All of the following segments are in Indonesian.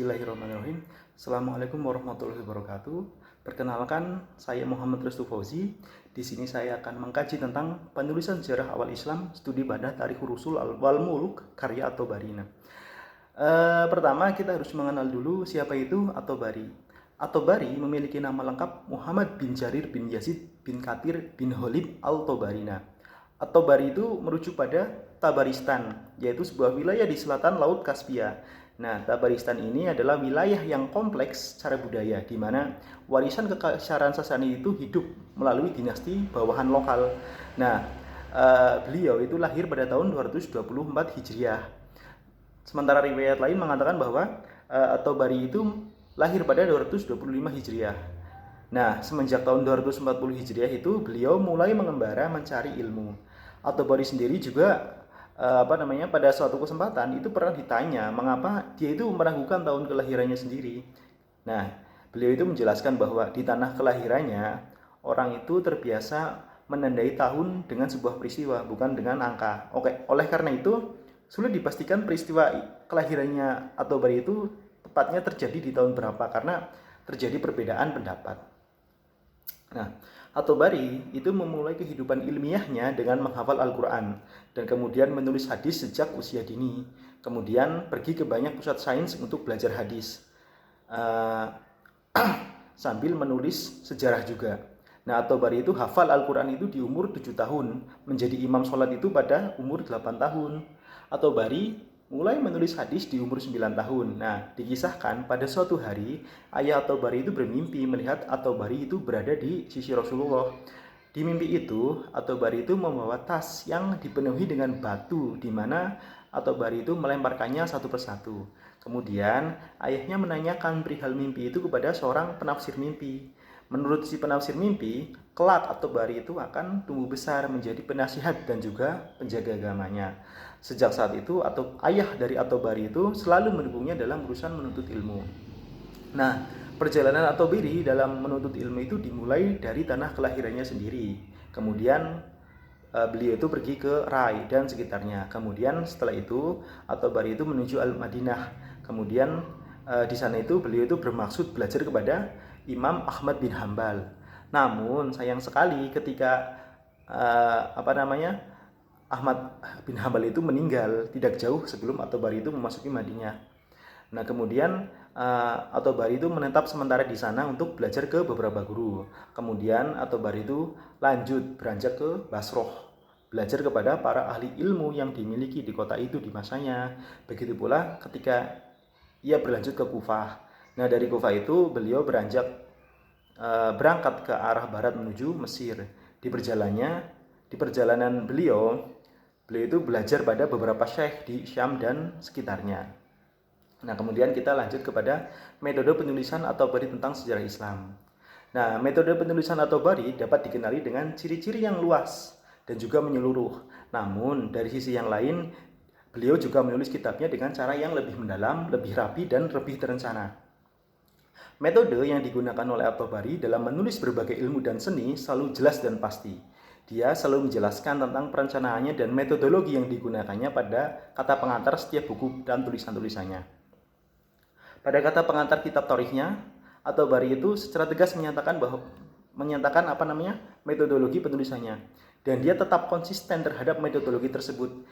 Bismillahirrahmanirrahim. Assalamualaikum warahmatullahi wabarakatuh. Perkenalkan, saya Muhammad Restu Fauzi. Di sini saya akan mengkaji tentang penulisan sejarah awal Islam, studi pada Tarikhur Rusul wal Muluk, karya At-Tabari. Pertama kita harus mengenal dulu siapa itu At-Tabari. At-Tabari memiliki nama lengkap Muhammad bin Jarir bin Yazid bin Kathir bin Holib Al-Tabari. At-Tabari itu merujuk pada Tabaristan, yaitu sebuah wilayah di selatan Laut Kaspia. Nah, Tabaristan ini adalah wilayah yang kompleks secara budaya, di mana warisan kekaisaran Sasani itu hidup melalui dinasti bawahan lokal. Nah, beliau itu lahir pada tahun 224 Hijriah. Sementara riwayat lain mengatakan bahwa At-Tabari itu lahir pada 225 Hijriah. Nah, semenjak tahun 240 Hijriah itu beliau mulai mengembara mencari ilmu. At-Tabari sendiri juga pada suatu kesempatan itu pernah ditanya mengapa dia itu meragukan tahun kelahirannya sendiri. Nah, beliau itu menjelaskan bahwa di tanah kelahirannya orang itu terbiasa menandai tahun dengan sebuah peristiwa, bukan dengan angka. Oke, oleh karena itu sulit dipastikan peristiwa kelahirannya At-Tabari itu tepatnya terjadi di tahun berapa karena terjadi perbedaan pendapat. Nah, At-Tabari itu memulai kehidupan ilmiahnya dengan menghafal Al-Quran dan kemudian menulis hadis sejak usia dini. Kemudian pergi ke banyak pusat sains untuk belajar hadis sambil menulis sejarah juga. Nah, At-Tabari itu hafal Al-Quran itu di umur 7 tahun, menjadi imam sholat itu pada umur 8 tahun. At-Tabari mulai menulis hadis di umur 9 tahun. Nah, dikisahkan pada suatu hari, ayah At-Tabari itu bermimpi melihat At-Tabari itu berada di sisi Rasulullah. Di mimpi itu, At-Tabari itu membawa tas yang dipenuhi dengan batu, di mana At-Tabari itu melemparkannya satu persatu. Kemudian, ayahnya menanyakan perihal mimpi itu kepada seorang penafsir mimpi. Menurut si penafsir mimpi, kelak At-Tabari itu akan tumbuh besar menjadi penasihat dan juga penjaga agamanya. Sejak saat itu, ayah dari At-Tabari itu selalu mendukungnya dalam urusan menuntut ilmu. Nah, perjalanan At-Tabari dalam menuntut ilmu itu dimulai dari tanah kelahirannya sendiri. Kemudian beliau itu pergi ke Rai dan sekitarnya. Kemudian setelah itu At-Tabari itu menuju Al-Madinah. Kemudian di sana itu beliau itu bermaksud belajar kepada Imam Ahmad bin Hambal. Namun sayang sekali ketika Ahmad bin Hambal itu meninggal tidak jauh sebelum At-Tabari itu memasuki Madinah. Nah, kemudian At-Tabari itu menetap sementara di sana untuk belajar ke beberapa guru. Kemudian At-Tabari itu lanjut beranjak ke Basroh, belajar kepada para ahli ilmu yang dimiliki di kota itu di masanya. Begitu pula ketika ia berlanjut ke Kufah. Nah, dari Kufah itu beliau berangkat ke arah barat menuju Mesir. Di perjalanan beliau itu belajar pada beberapa syekh di Syam dan sekitarnya. Nah, kemudian kita lanjut kepada metode penulisan At-Tabari tentang sejarah Islam. Nah, metode penulisan At-Tabari dapat dikenali dengan ciri-ciri yang luas dan juga menyeluruh. Namun, dari sisi yang lain, beliau juga menulis kitabnya dengan cara yang lebih mendalam, lebih rapi, dan lebih terencana. Metode yang digunakan oleh At-Tabari dalam menulis berbagai ilmu dan seni selalu jelas dan pasti. Dia selalu menjelaskan tentang perencanaannya dan metodologi yang digunakannya pada kata pengantar setiap buku dan tulisan-tulisannya. Pada kata pengantar kitab Thorikhnya, At-Tabari itu secara tegas menyatakan metodologi penulisannya, dan dia tetap konsisten terhadap metodologi tersebut.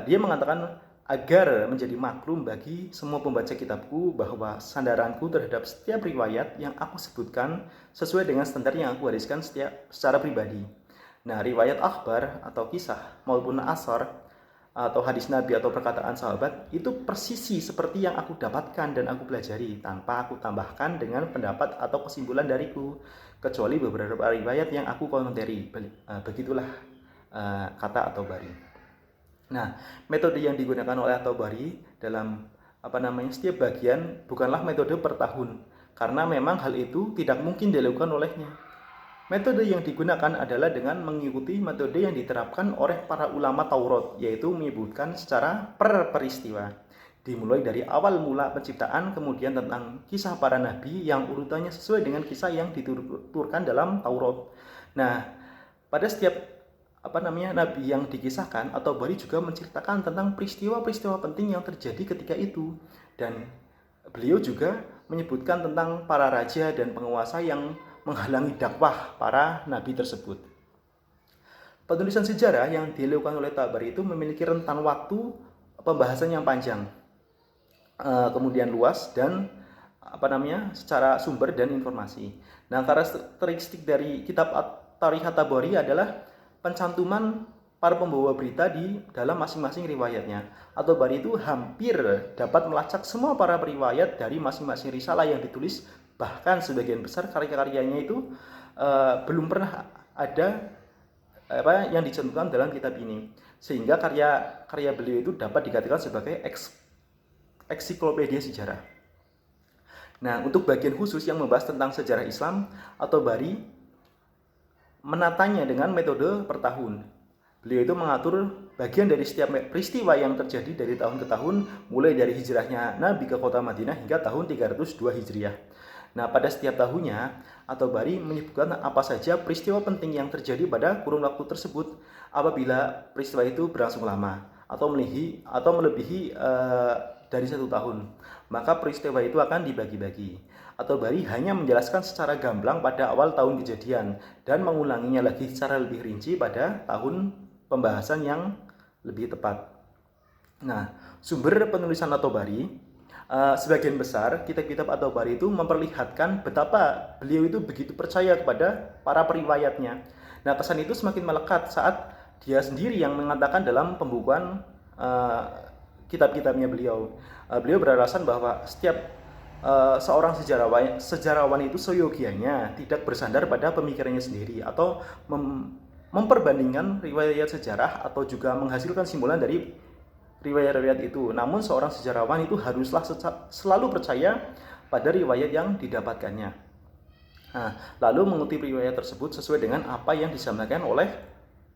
Dia mengatakan agar menjadi maklum bagi semua pembaca kitabku bahwa sandaranku terhadap setiap riwayat yang aku sebutkan sesuai dengan standar yang aku wariskan secara pribadi. Nah, riwayat akhbar atau kisah maupun asar atau hadis Nabi atau perkataan sahabat itu persisi seperti yang aku dapatkan dan aku pelajari tanpa aku tambahkan dengan pendapat atau kesimpulan dariku, kecuali beberapa riwayat yang aku komentari. Begitulah kata At-Tabari. Nah, metode yang digunakan oleh At-Tabari dalam setiap bagian bukanlah metode per tahun, karena memang hal itu tidak mungkin dilakukan olehnya. Metode yang digunakan adalah dengan mengikuti metode yang diterapkan oleh para ulama Taurat, yaitu menyebutkan secara per peristiwa. Dimulai dari awal mula penciptaan, kemudian tentang kisah para nabi yang urutannya sesuai dengan kisah yang dituturkan dalam Taurat. Nah, pada setiap nabi yang dikisahkan, At-Tabari juga menceritakan tentang peristiwa-peristiwa penting yang terjadi ketika itu. Dan beliau juga menyebutkan tentang para raja dan penguasa yang menghalangi dakwah para nabi tersebut. Penulisan sejarah yang dilakukan oleh Tabari itu memiliki rentan waktu pembahasan yang panjang, kemudian luas, dan secara sumber dan informasi. Nah, karakteristik dari kitab Tarikh At-Tabari adalah pencantuman para pembawa berita di dalam masing-masing riwayatnya. At-Tabari itu hampir dapat melacak semua para periwayat dari masing-masing risalah yang ditulis, bahkan sebagian besar karya-karyanya itu belum pernah ada yang dicantumkan dalam kitab ini, sehingga karya beliau itu dapat dikatakan sebagai ensiklopedia sejarah. Nah, untuk bagian khusus yang membahas tentang sejarah Islam, At-Tabari menatanya dengan metode per tahun. Beliau itu mengatur bagian dari setiap peristiwa yang terjadi dari tahun ke tahun, mulai dari hijrahnya Nabi ke kota Madinah hingga tahun 302 Hijriah. Nah, pada setiap tahunnya, At-Tabari menyebutkan apa saja peristiwa penting yang terjadi pada kurun waktu tersebut. Apabila peristiwa itu berlangsung lama atau melebihi dari 1 tahun, maka peristiwa itu akan dibagi-bagi. At-Tabari hanya menjelaskan secara gamblang pada awal tahun kejadian dan mengulanginya lagi secara lebih rinci pada tahun pembahasan yang lebih tepat. Nah, sumber penulisan At-Tabari, sebagian besar kitab-kitab At-Tabari itu memperlihatkan betapa beliau itu begitu percaya kepada para periwayatnya. Nah, pesan itu semakin melekat saat dia sendiri yang mengatakan dalam pembukuan kitab-kitabnya beliau. Beliau beralasan bahwa setiap seorang sejarawan itu seyogianya tidak bersandar pada pemikirannya sendiri atau memperbandingkan riwayat sejarah atau juga menghasilkan simpulan dari riwayat-riwayat itu. Namun seorang sejarawan itu haruslah selalu percaya pada riwayat yang didapatkannya. Nah, lalu mengutip riwayat tersebut sesuai dengan apa yang disampaikan oleh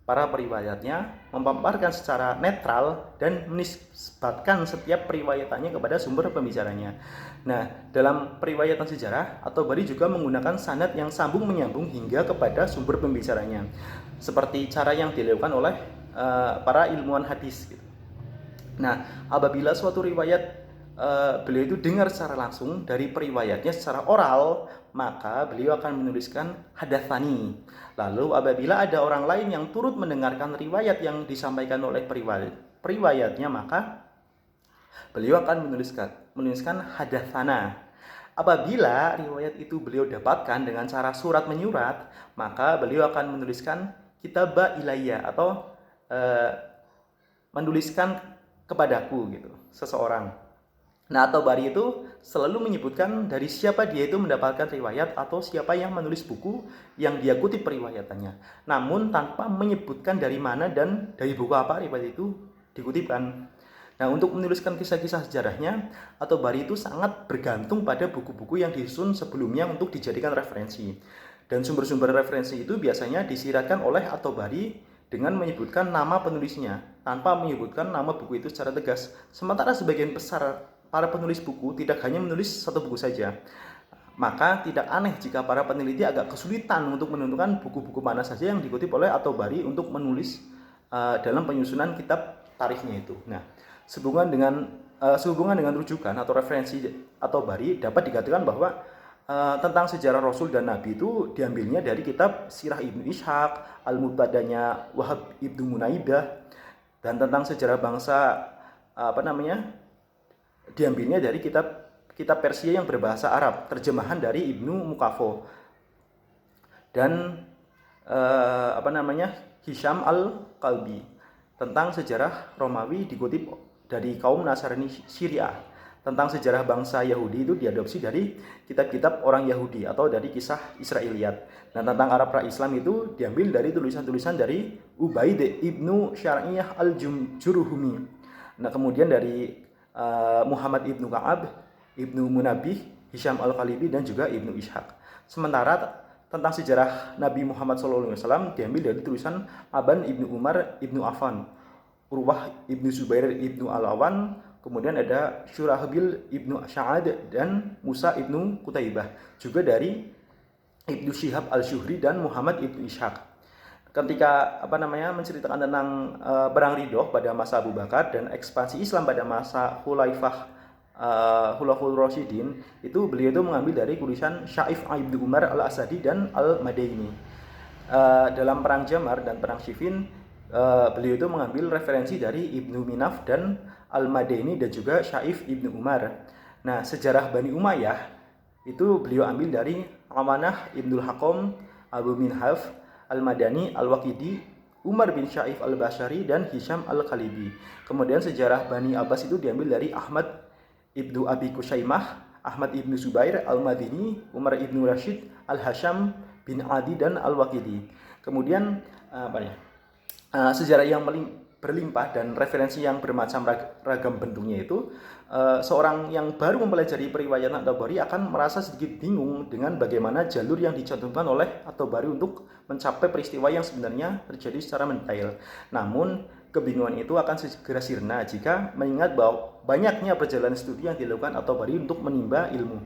para periwayatnya, memaparkan secara netral dan menisbatkan setiap periwayatannya kepada sumber pembicaranya. Nah, dalam periwayatan sejarah, At-Tabari juga menggunakan sanad yang sambung menyambung hingga kepada sumber pembicaranya, seperti cara yang dilakukan oleh para ilmuwan hadis gitu. Nah, apabila suatu riwayat beliau itu dengar secara langsung dari periwayatnya secara oral, maka beliau akan menuliskan hadatsani. Lalu apabila ada orang lain yang turut mendengarkan riwayat yang disampaikan oleh periwayatnya, maka beliau akan menuliskan hadatsana. Apabila riwayat itu beliau dapatkan dengan cara surat menyurat, maka beliau akan menuliskan kitaba ilayya atau menuliskan kepadaku gitu, seseorang. Nah, At-Tabari itu selalu menyebutkan dari siapa dia itu mendapatkan riwayat atau siapa yang menulis buku yang dia kutip periwayatannya, namun tanpa menyebutkan dari mana dan dari buku apa riwayat itu dikutipkan. Nah, untuk menuliskan kisah-kisah sejarahnya, At-Tabari itu sangat bergantung pada buku-buku yang disusun sebelumnya untuk dijadikan referensi. Dan sumber-sumber referensi itu biasanya disiratkan oleh At-Tabari dengan menyebutkan nama penulisnya, tanpa menyebutkan nama buku itu secara tegas. Sementara sebagian besar para penulis buku tidak hanya menulis satu buku saja. Maka tidak aneh jika para peneliti agak kesulitan untuk menentukan buku-buku mana saja yang dikutip oleh At-Tabari untuk menulis dalam penyusunan kitab tarikhnya itu. Nah, sehubungan dengan rujukan atau referensi At-Tabari dapat dikatakan bahwa tentang sejarah Rasul dan Nabi itu diambilnya dari kitab Sirah Ibnu Ishaq, Al-Mubtadanya Wahab Ibnu Munaibah, dan tentang sejarah bangsa diambilnya dari kitab Persia yang berbahasa Arab, terjemahan dari Ibnu Mukafo, dan Hisham Al-Qalbi. Tentang sejarah Romawi dikutip dari kaum Nasrani Syria. Tentang sejarah bangsa Yahudi itu diadopsi dari kitab-kitab orang Yahudi atau dari kisah Israiliyat. Dan tentang Arab pra-Islam itu diambil dari tulisan-tulisan dari Ubaid ibnu Syar'iyah al-Jurhumi. Nah, kemudian dari Muhammad ibnu Ka'ab, ibnu Munabih, Hisham al-Qalibi, dan juga ibnu Ishaq. Sementara tentang sejarah Nabi Muhammad SAW diambil dari tulisan Aban ibnu Umar ibnu Affan, Urwah ibnu Zubair ibnu Al-Awan, kemudian ada Syurahbil ibnu Sya'ad dan Musa ibnu Qutaibah, juga dari Ibnu Syihab al-Syuhri dan Muhammad ibnu Ishaq. Ketika menceritakan tentang perang Ridho pada masa Abu Bakar dan ekspansi Islam pada masa Khulaifah Khulafaur Rasyidin, itu beliau itu mengambil dari tulisan Syaif Ibnu Umar Al-Asadi dan Al-Madaini. Dalam perang Jamar dan perang Siffin, beliau itu mengambil referensi dari Ibnu Minaf dan Al-Madaini dan juga Syaif Ibnu Umar. Nah, sejarah Bani Umayyah itu beliau ambil dari Amanah Ibnul Hakam, Abu Minhaf, Al-Madani, Al-Waqidi, Umar bin Syaif Al-Bashari, dan Hisham Al-Khalibi. Kemudian sejarah Bani Abbas itu diambil dari Ahmad Ibnu Abi Kusaimah, Ahmad Ibnu Zubair Al-Madini, Umar Ibnu Rashid, Al-Hasham bin Adi, dan Al-Waqidi. Kemudian sejarah yang berlimpah dan referensi yang bermacam ragam bentuknya itu, seorang yang baru mempelajari periwayatan At-Tabari akan merasa sedikit bingung dengan bagaimana jalur yang dicantumkan oleh At-Tabari untuk mencapai peristiwa yang sebenarnya terjadi secara mendetail. Namun kebingungan itu akan segera sirna jika mengingat bahwa banyaknya perjalanan studi yang dilakukan At-Tabari untuk menimba ilmu.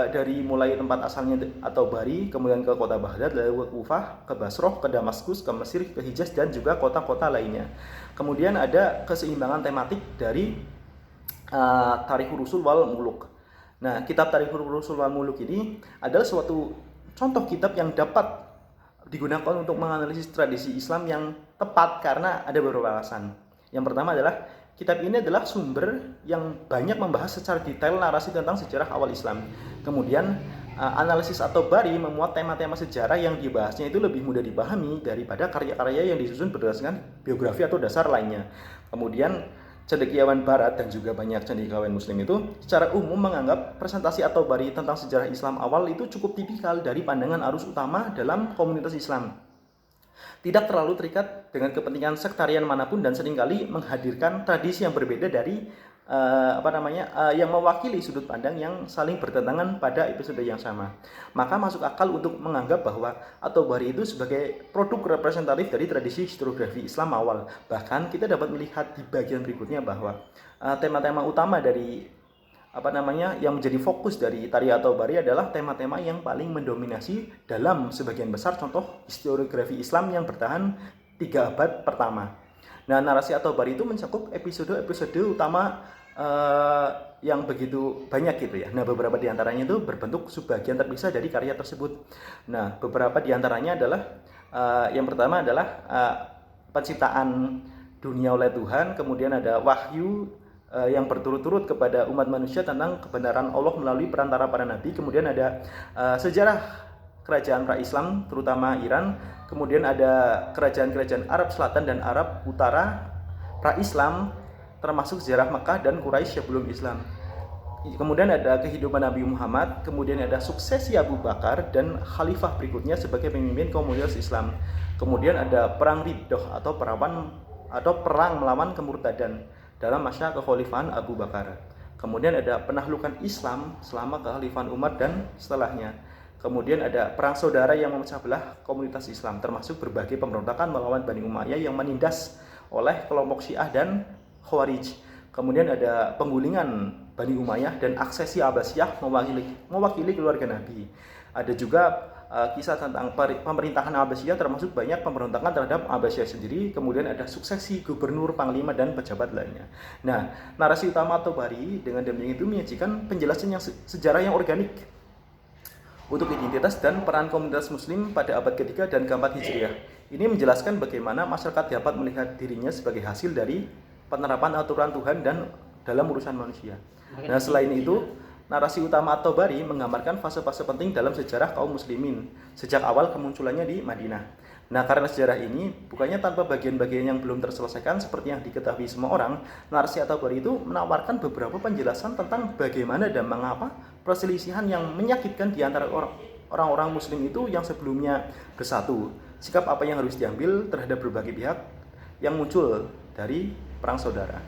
Dari mulai tempat asalnya At-Tabari, kemudian ke kota Baghdad, lalu ke Kufah, ke Basroh, ke Damaskus, ke Mesir, ke Hijaz, dan juga kota-kota lainnya. Kemudian ada keseimbangan tematik dari Tarikhur Rusul wal Muluk. Nah, kitab Tarikhur Rusul wal Muluk ini adalah suatu contoh kitab yang dapat digunakan untuk menganalisis tradisi Islam yang tepat karena ada beberapa alasan. Yang pertama adalah kitab ini adalah sumber yang banyak membahas secara detail narasi tentang sejarah awal Islam. Kemudian analisis At-Tabari memuat tema-tema sejarah yang dibahasnya itu lebih mudah dipahami daripada karya-karya yang disusun berdasarkan biografi atau dasar lainnya. Kemudian cendekiawan Barat dan juga banyak cendekiawan Muslim itu secara umum menganggap presentasi At-Tabari tentang sejarah Islam awal itu cukup tipikal dari pandangan arus utama dalam komunitas Islam. Tidak terlalu terikat dengan kepentingan sektarian manapun dan seringkali menghadirkan tradisi yang berbeda dari yang mewakili sudut pandang yang saling bertentangan pada episode yang sama. Maka masuk akal untuk menganggap bahwa At-Tabari itu sebagai produk representatif dari tradisi historiografi Islam awal. Bahkan kita dapat melihat di bagian berikutnya bahwa tema-tema utama dari yang menjadi fokus dari Tariq At-Tabari adalah tema-tema yang paling mendominasi dalam sebagian besar contoh historiografi Islam yang bertahan 3 abad pertama. Nah, narasi At-Tabari itu mencakup episode-episode utama yang begitu banyak gitu ya. Nah, beberapa di antaranya itu berbentuk subbagian terpisah dari karya tersebut. Nah, beberapa di antaranya adalah yang pertama adalah penciptaan dunia oleh Tuhan, kemudian ada wahyu yang berturut-turut kepada umat manusia tentang kebenaran Allah melalui perantara para nabi. Kemudian ada sejarah kerajaan pra-Islam terutama Iran. Kemudian ada kerajaan-kerajaan Arab Selatan dan Arab Utara pra-Islam, termasuk sejarah Mekah dan Quraisy sebelum Islam. Kemudian ada kehidupan Nabi Muhammad, kemudian ada suksesi Abu Bakar dan khalifah berikutnya sebagai pemimpin komunitas Islam. Kemudian ada perang Riddah atau perang melawan kemurtadan dalam masa kekhalifahan Abu Bakar. Kemudian ada penaklukan Islam selama kekhalifahan Umar dan setelahnya. Kemudian ada perang saudara yang memecah belah komunitas Islam, termasuk berbagai pemberontakan melawan Bani Umayyah yang menindas oleh kelompok Syiah dan Khawarij. Kemudian ada penggulingan Bani Umayyah dan aksesi Abbasiyah mewakili keluarga Nabi. Ada juga kisah tentang pemerintahan Abbasiyah, termasuk banyak pemberontakan terhadap Abbasiyah sendiri. Kemudian ada suksesi gubernur, panglima, dan pejabat lainnya. Nah, narasi utama At-Tabari dengan demikian itu menyajikan penjelasan yang sejarah yang organik untuk identitas dan peran komunitas muslim pada abad ketiga dan keempat Hijriah. Ini menjelaskan bagaimana masyarakat dapat melihat dirinya sebagai hasil dari penerapan aturan Tuhan dan dalam urusan manusia. Nah, selain itu, narasi utama At-Tabari menggambarkan fase-fase penting dalam sejarah kaum muslimin sejak awal kemunculannya di Madinah. Nah, karena sejarah ini bukannya tanpa bagian-bagian yang belum terselesaikan seperti yang diketahui semua orang, narasi At-Tabari itu menawarkan beberapa penjelasan tentang bagaimana dan mengapa perselisihan yang menyakitkan di antara orang-orang muslim itu yang sebelumnya bersatu. Sikap apa yang harus diambil terhadap berbagai pihak yang muncul dari perang saudara.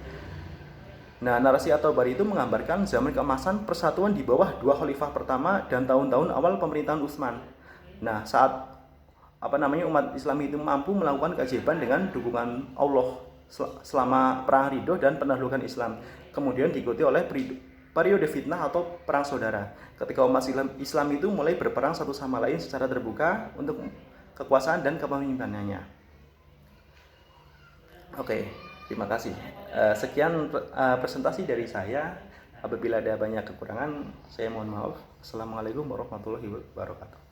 Nah, narasi At-Tabari itu menggambarkan zaman keemasan persatuan di bawah 2 khalifah pertama dan tahun-tahun awal pemerintahan Utsman. Nah, saat umat Islam itu mampu melakukan keajaiban dengan dukungan Allah selama perang Ridho dan penaklukan Islam. Kemudian diikuti oleh periode fitnah atau perang saudara, ketika umat Islam itu mulai berperang satu sama lain secara terbuka untuk kekuasaan dan kepemimpinannya. Oke, terima kasih. Sekian presentasi dari saya. Apabila ada banyak kekurangan, saya mohon maaf. Assalamualaikum warahmatullahi wabarakatuh.